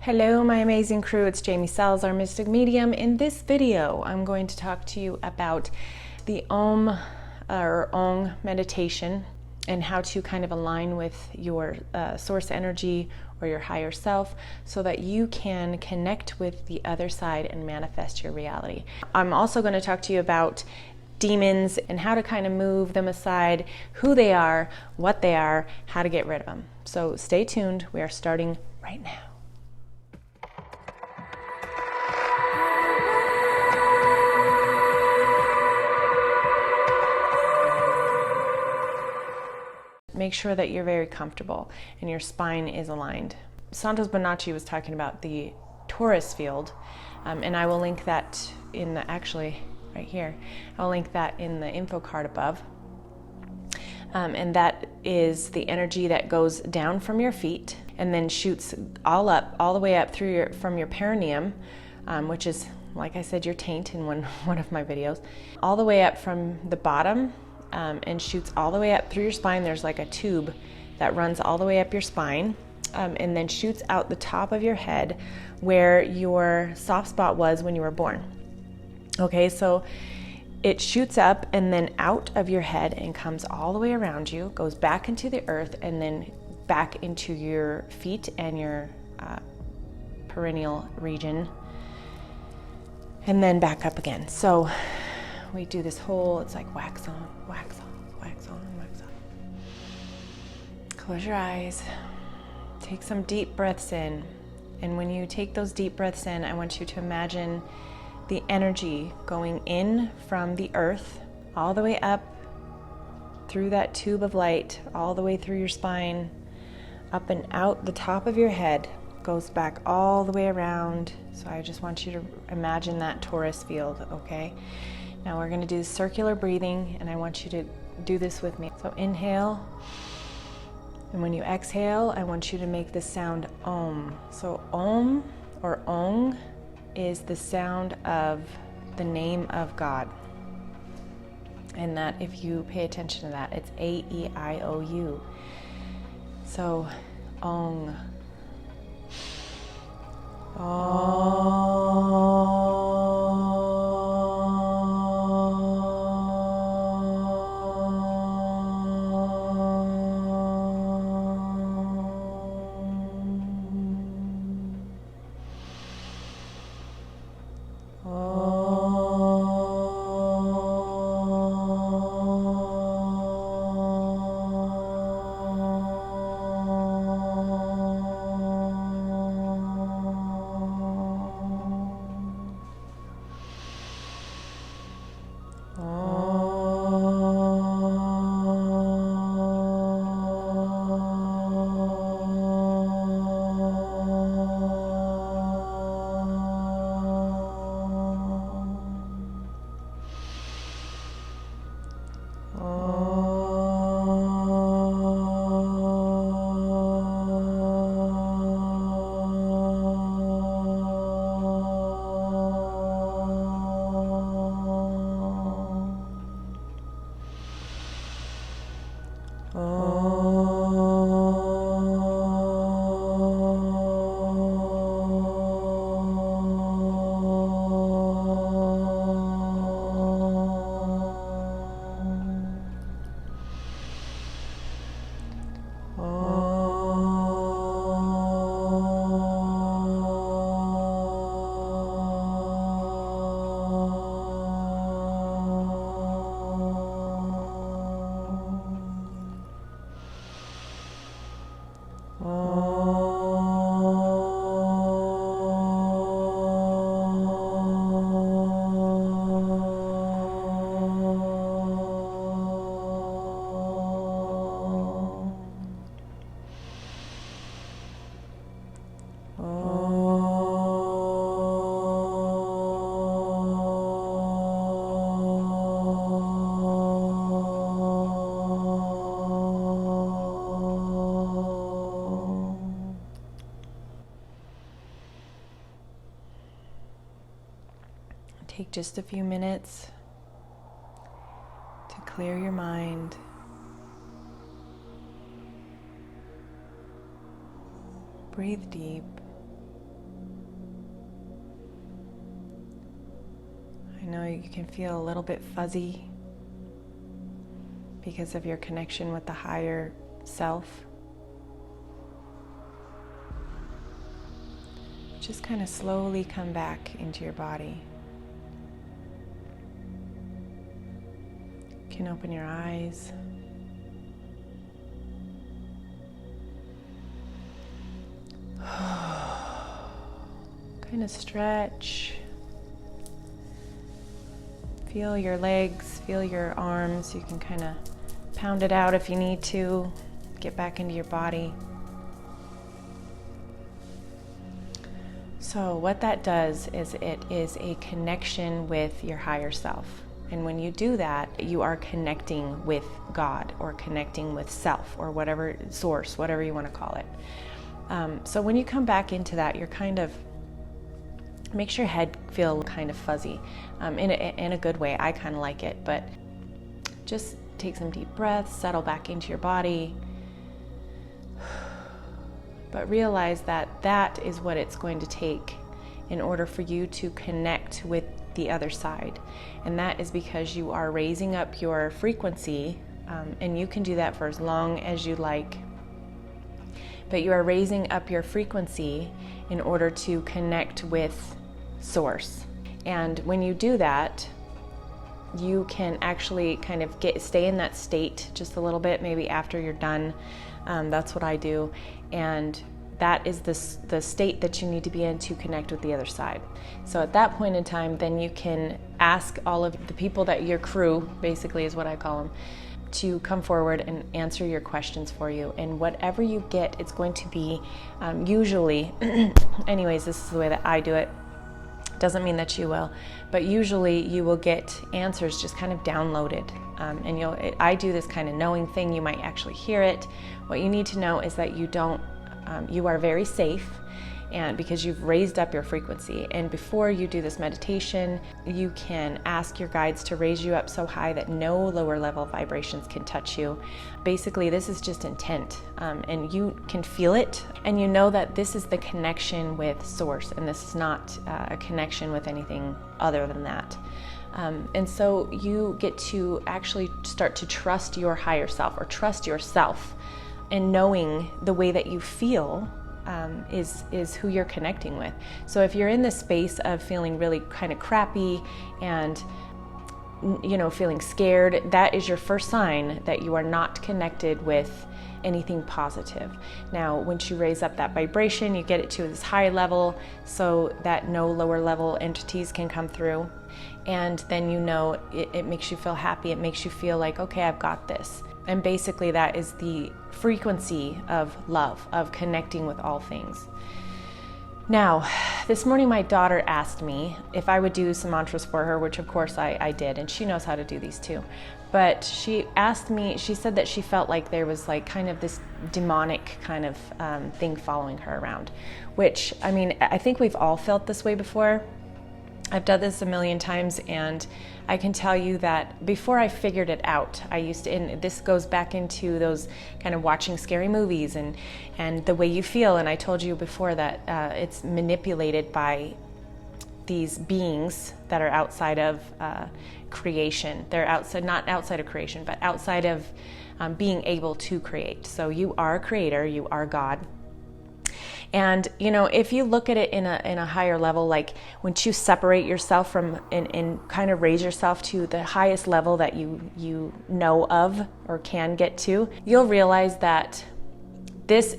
Hello, my amazing crew. It's Jamie Salazar, Mystic Medium. In this video, I'm going to talk to you about the Om or Ong meditation and how to kind of align with your source energy or your higher self so that you can connect with the other side and manifest your reality. I'm also going to talk to you about demons and how to kind of move them aside, who they are, what they are, how to get rid of them. So stay tuned. We are starting right now. Make sure that you're very comfortable and your spine is aligned. Santos Bonacci was talking about the torus field, and I will link that in the, actually right here, I'll link that in the info card above. And that is the energy that goes down from your feet and then shoots all the way up through from your perineum, which is, like I said, your taint in one of my videos, all the way up from the bottom. And shoots all the way up through your spine. There's like a tube that runs all the way up your spine, and then shoots out the top of your head where your soft spot was when you were born. Okay, so it shoots up and then out of your head and comes all the way around you, goes back into the earth, and then back into your feet and your perineal region, and then back up again. So we do this whole, it's like wax on, wax on, wax on, wax on. Close your eyes. Take some deep breaths in. And when you take those deep breaths in, I want you to imagine the energy going in from the earth all the way up through that tube of light, all the way through your spine, up and out the top of your head, goes back all the way around. So I just want you to imagine that torus field, okay? Now we're going to do circular breathing, and I want you to do this with me. So inhale, and when you exhale, I want you to make the sound Om. So Om or Ong is the sound of the name of God. And that, if you pay attention to that, it's A-E-I-O-U. So Ong. Om. Take just a few minutes to clear your mind. Breathe deep. I know you can feel a little bit fuzzy because of your connection with the higher self. Just kind of slowly come back into your body. You can open your eyes. Kind of stretch. Feel your legs, feel your arms. You can kind of pound it out if you need to. Get back into your body. So what that does is it is a connection with your higher self. And when you do that, you are connecting with God or connecting with self or whatever, source, whatever you want to call it. So when you come back into that, you're kind of, makes your head feel kind of fuzzy in a good way. I kind of like it, but just take some deep breaths, settle back into your body. But realize that that is what it's going to take in order for you to connect with the other side. And that is because you are raising up your frequency, and you can do that for as long as you like. But you are raising up your frequency in order to connect with Source. And when you do that, you can actually kind of stay in that state just a little bit, maybe after you're done. That's what I do. And that is the state that you need to be in to connect with the other side. So at that point in time, then you can ask all of the people that your crew, basically is what I call them, to come forward and answer your questions for you. And whatever you get, it's going to be usually, anyways, this is the way that I do it. Doesn't mean that you will, but usually you will get answers just kind of downloaded. And I do this kind of knowing thing. You might actually hear it. What you need to know is that you are very safe, and because you've raised up your frequency. And before you do this meditation, you can ask your guides to raise you up so high that no lower level vibrations can touch you. Basically, this is just intent, and you can feel it, and you know that this is the connection with Source, and this is not a connection with anything other than that. And so you get to actually start to trust your higher self, or trust yourself, and knowing the way that you feel is who you're connecting with. So if you're in this space of feeling really kind of crappy and feeling scared, that is your first sign that you are not connected with anything positive. Now, once you raise up that vibration, you get it to this high level so that no lower level entities can come through. And then it makes you feel happy. It makes you feel like, okay, I've got this. And basically that is the frequency of love, of connecting with all things. Now, this morning my daughter asked me if I would do some mantras for her, which of course I did, and she knows how to do these too. But she asked me, she said that she felt like there was like kind of this demonic kind of thing following her around, which, I mean, I think we've all felt this way before. I've done this a million times, and I can tell you that before I figured it out, I used to, and this goes back into those kind of watching scary movies and the way you feel. And I told you before that it's manipulated by these beings that are outside of creation. They're outside, not outside of creation, but outside of being able to create. So you are a creator, you are God. And, if you look at it in a higher level, like once you separate yourself from and kind of raise yourself to the highest level that you know of or can get to, you'll realize that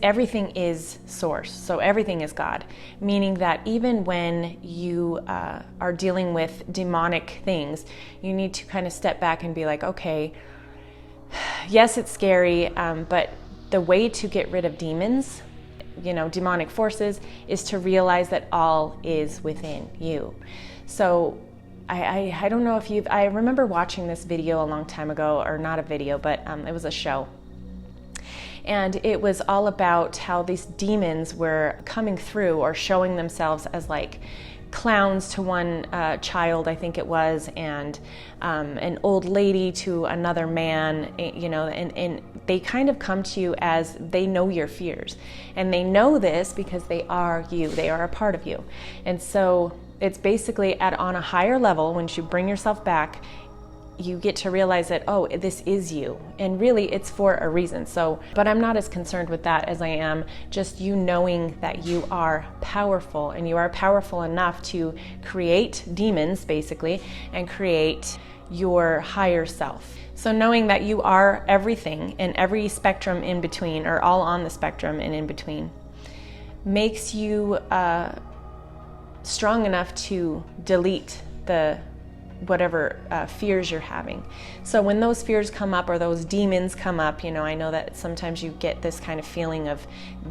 everything is Source. So everything is God, meaning that even when you are dealing with demonic things, you need to kind of step back and be like, okay, yes, it's scary, but the way to get rid of demons, demonic forces, is to realize that all is within you. So I don't know if I remember watching this video a long time ago, or not a video, but it was a show. And it was all about how these demons were coming through or showing themselves as like clowns to one child, I think it was, and an old lady to another man, and they kind of come to you as they know your fears. And they know this because they are you, they are a part of you. And so It's basically on a higher level, when you bring yourself back, you get to realize that, oh, this is you. And really it's for a reason. So, but I'm not as concerned with that as I am just you knowing that you are powerful, and you are powerful enough to create demons basically and create your higher self. So knowing that you are everything and every spectrum in between, or all on the spectrum and in between, makes you strong enough to delete the whatever fears you're having. So when those fears come up, or those demons come up, I know that sometimes you get this kind of feeling of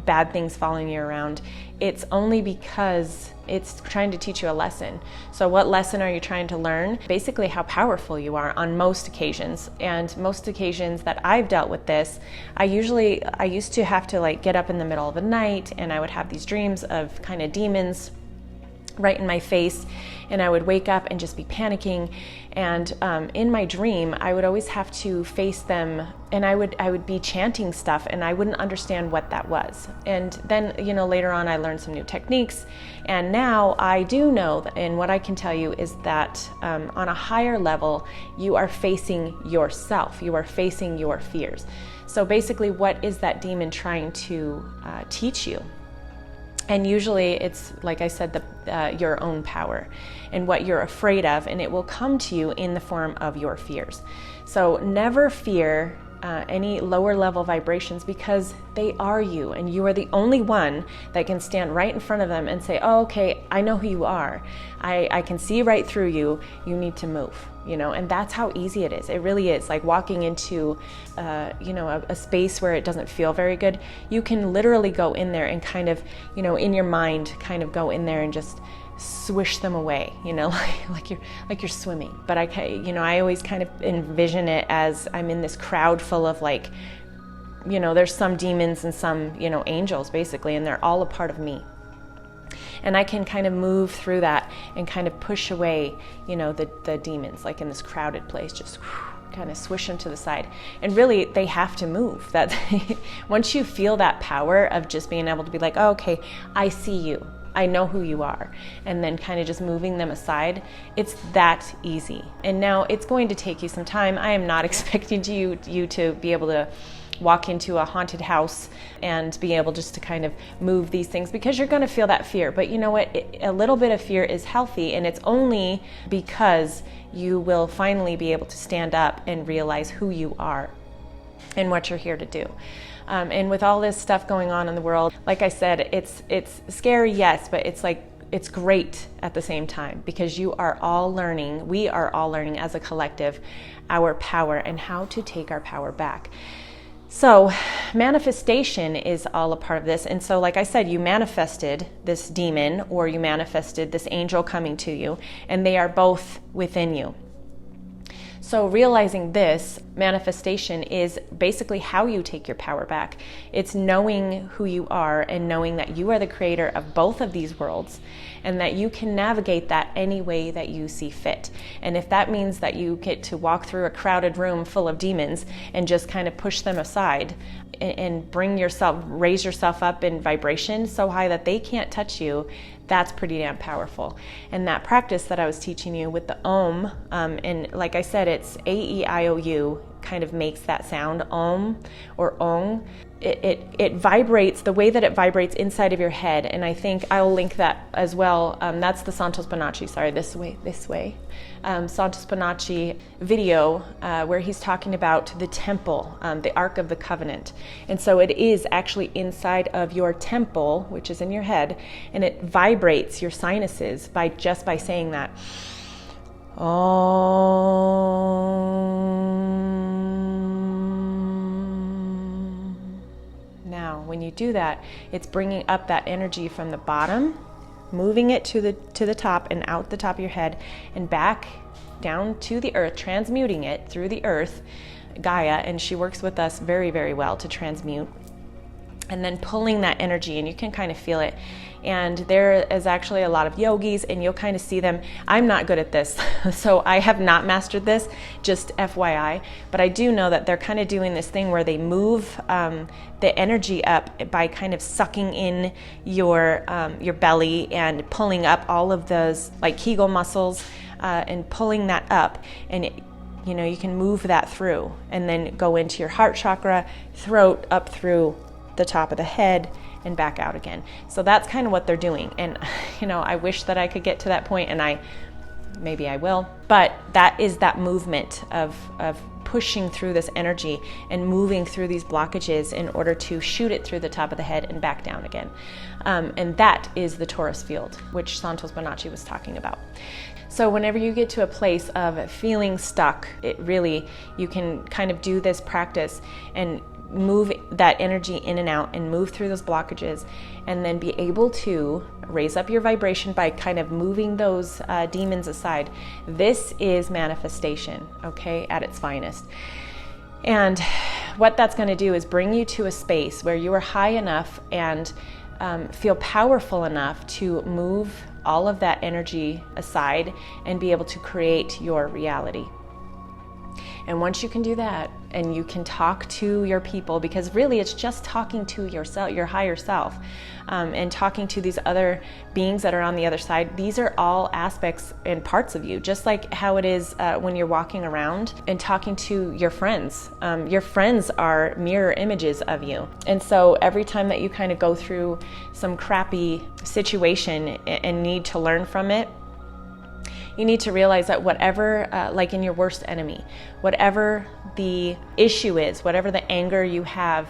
bad things following you around. It's only because it's trying to teach you a lesson. So what lesson are you trying to learn? Basically how powerful you are on most occasions. And most occasions that I've dealt with this, I used to have to get up in the middle of the night, and I would have these dreams of kind of demons right in my face, and I would wake up and just be panicking. And in my dream, I would always have to face them, and I would be chanting stuff, and I wouldn't understand what that was. And then, later on, I learned some new techniques, and now I do know that, and what I can tell you is that on a higher level, you are facing yourself, you are facing your fears. So basically, what is that demon trying to teach you? And usually it's, like I said, your own power and what you're afraid of, and it will come to you in the form of your fears. So never fear any lower level vibrations, because they are you, and you are the only one that can stand right in front of them and say, oh, okay, I know who you are. I can see right through you. You need to move, and that's how easy it is. It really is like walking into, a space where it doesn't feel very good. You can literally go in there and kind of, in your mind, kind of go in there and just swish them away, like you're swimming. But I always kind of envision it as I'm in this crowd full of there's some demons and some, angels basically, and they're all a part of me. And I can kind of move through that and kind of push away, the demons, like in this crowded place, just kind of swish them to the side. And really, they have to move. That once you feel that power of just being able to be like, oh, okay, I see you, I know who you are, and then kind of just moving them aside, it's that easy. And now it's going to take you some time. I am not expecting you to be able to walk into a haunted house and be able just to kind of move these things, because you're going to feel that fear. But you know what? A little bit of fear is healthy, and it's only because you will finally be able to stand up and realize who you are and what you're here to do. And with all this stuff going on in the world, like I said, it's scary, yes, but it's great at the same time, because we are all learning as a collective our power and how to take our power back. So manifestation is all a part of this. And so, like I said, you manifested this demon, or you manifested this angel coming to you, and they are both within you. So realizing this manifestation is basically how you take your power back. It's knowing who you are and knowing that you are the creator of both of these worlds, and that you can navigate that any way that you see fit. And if that means that you get to walk through a crowded room full of demons and just kind of push them aside and raise yourself up in vibration so high that they can't touch you, that's pretty damn powerful. And that practice that I was teaching you with the Om, and like I said, it's A-E-I-O-U, kind of makes that sound, Om or Ong. It vibrates the way that it vibrates inside of your head, and I think I'll link that as well. That's the Santos Bonacci, this way. Santos Bonacci video where he's talking about the temple, the Ark of the Covenant. And so it is actually inside of your temple, which is in your head, and it vibrates your sinuses by saying that. Now, when you do that, it's bringing up that energy from the bottom, moving it to the top and out the top of your head and back down to the earth, transmuting it through the earth, Gaia, and she works with us very, very well to transmute. And then pulling that energy, and you can kind of feel it And there is actually a lot of yogis, and you'll kind of see them. I'm not good at this, so I have not mastered this, just FYI. But I do know that they're kind of doing this thing where they move the energy up by kind of sucking in your belly and pulling up all of those like Kegel muscles and pulling that up. And you can move that through and then go into your heart chakra, throat, up through the top of the head and back out again. So that's kind of what they're doing. And I wish that I could get to that point, and maybe I will, but that is that movement of pushing through this energy and moving through these blockages in order to shoot it through the top of the head and back down again. And that is the torus field, which Santos Bonacci was talking about. So whenever you get to a place of feeling stuck, you can kind of do this practice and move that energy in and out and move through those blockages, and then be able to raise up your vibration by kind of moving those demons aside. This is manifestation, okay, at its finest. And what that's going to do is bring you to a space where you are high enough and feel powerful enough to move all of that energy aside and be able to create your reality. And once you can do that, and you can talk to your people, because really it's just talking to yourself, your higher self, and talking to these other beings that are on the other side. These are all aspects and parts of you, just like how it is when you're walking around and talking to your friends. Your friends are mirror images of you. And so every time that you kind of go through some crappy situation and need to learn from it, you need to realize that whatever, like in your worst enemy, whatever the issue is, whatever the anger you have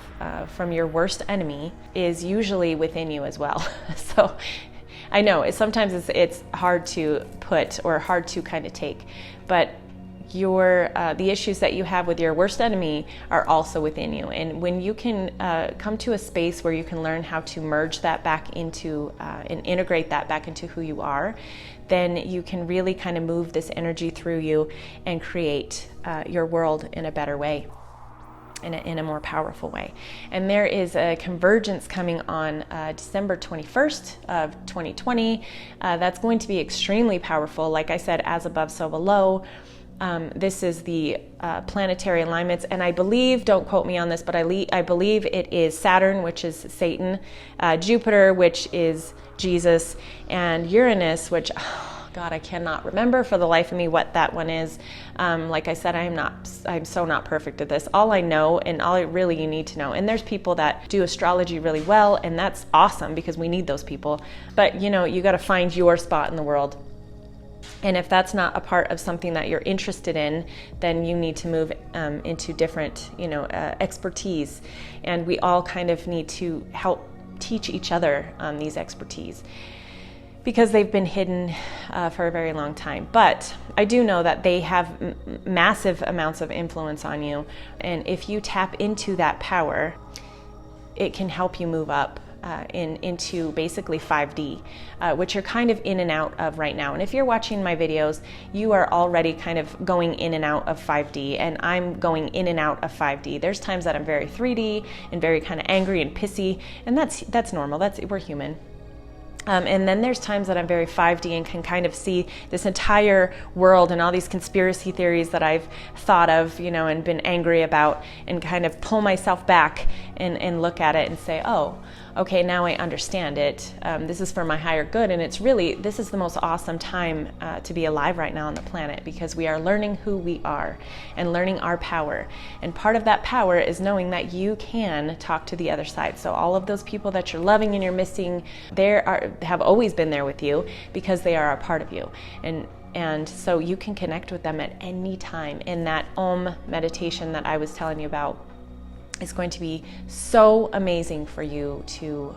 from your worst enemy is usually within you as well. So I know sometimes it's hard to put or hard to kind of take, but the issues that you have with your worst enemy are also within you. And when you can come to a space where you can learn how to merge that back into and integrate that back into who you are, then you can really kind of move this energy through you and create your world in a better way, in a more powerful way. And there is a convergence coming on December 21st of 2020. That's going to be extremely powerful. Like I said, as above, so below. This is the planetary alignments, and I believe, don't quote me on this, but I believe it is Saturn, which is Satan, Jupiter, which is Jesus, and Uranus, which, oh God, I cannot remember for the life of me what that one is. Like I said, I'm so not perfect at this. All I know, and all really you need to know, and there's people that do astrology really well, and that's awesome because we need those people, but you got to find your spot in the world. And if that's not a part of something that you're interested in, then you need to move into different, expertise. And we all kind of need to help teach each other these expertise, because they've been hidden for a very long time. But I do know that they have massive amounts of influence on you. And if you tap into that power, it can help you move up into basically 5D, which you're kind of in and out of right now. And if you're watching my videos, you are already kind of going in and out of 5D, and I'm going in and out of 5D. There's times that I'm very 3D and very kind of angry and pissy, and that's normal. We're human. And then there's times that I'm very 5D and can kind of see this entire world and all these conspiracy theories that I've thought of, and been angry about, and kind of pull myself back and look at it and say, oh, okay, now I understand it. This is for my higher good. And this is the most awesome time to be alive right now on the planet, because we are learning who we are and learning our power. And part of that power is knowing that you can talk to the other side. So all of those people that you're loving and you're missing, have always been there with you because they are a part of you. And so you can connect with them at any time. And that Om meditation that I was telling you about is going to be so amazing for you to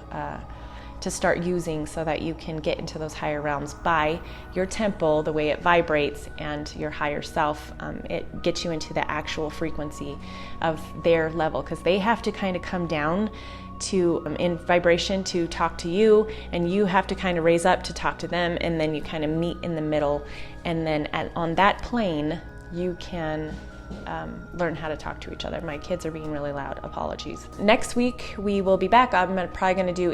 start using, so that you can get into those higher realms by your temple, the way it vibrates, and your higher self. It gets you into the actual frequency of their level, because they have to kind of come down to in vibration to talk to you, and you have to kind of raise up to talk to them, and then you kind of meet in the middle, and then on that plane you can learn how to talk to each other. My kids are being really loud. Apologies. Next week we will be back. I'm probably going to do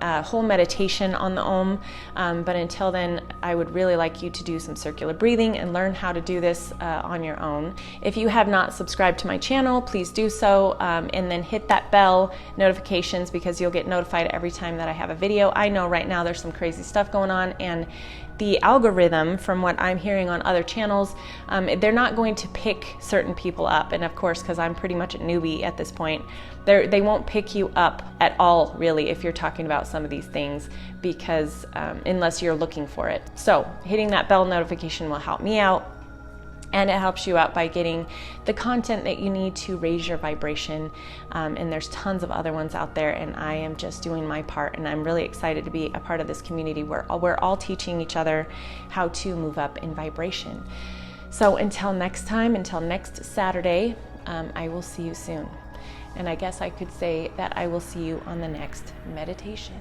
a whole meditation on the Om, but until then, I would really like you to do some circular breathing and learn how to do this on your own. If you have not subscribed to my channel, please do so, and then hit that bell notifications, because you'll get notified every time that I have a video. I know right now there's some crazy stuff going on, and the algorithm, from what I'm hearing on other channels, they're not going to pick certain people up. And of course, because I'm pretty much a newbie at this point, they won't pick you up at all, really, if you're talking about some of these things, because unless you're looking for it. So hitting that bell notification will help me out. And it helps you out by getting the content that you need to raise your vibration. And there's tons of other ones out there, and I am just doing my part. And I'm really excited to be a part of this community where we're all teaching each other how to move up in vibration. So until next time, until next Saturday, I will see you soon. And I guess I could say that I will see you on the next meditation.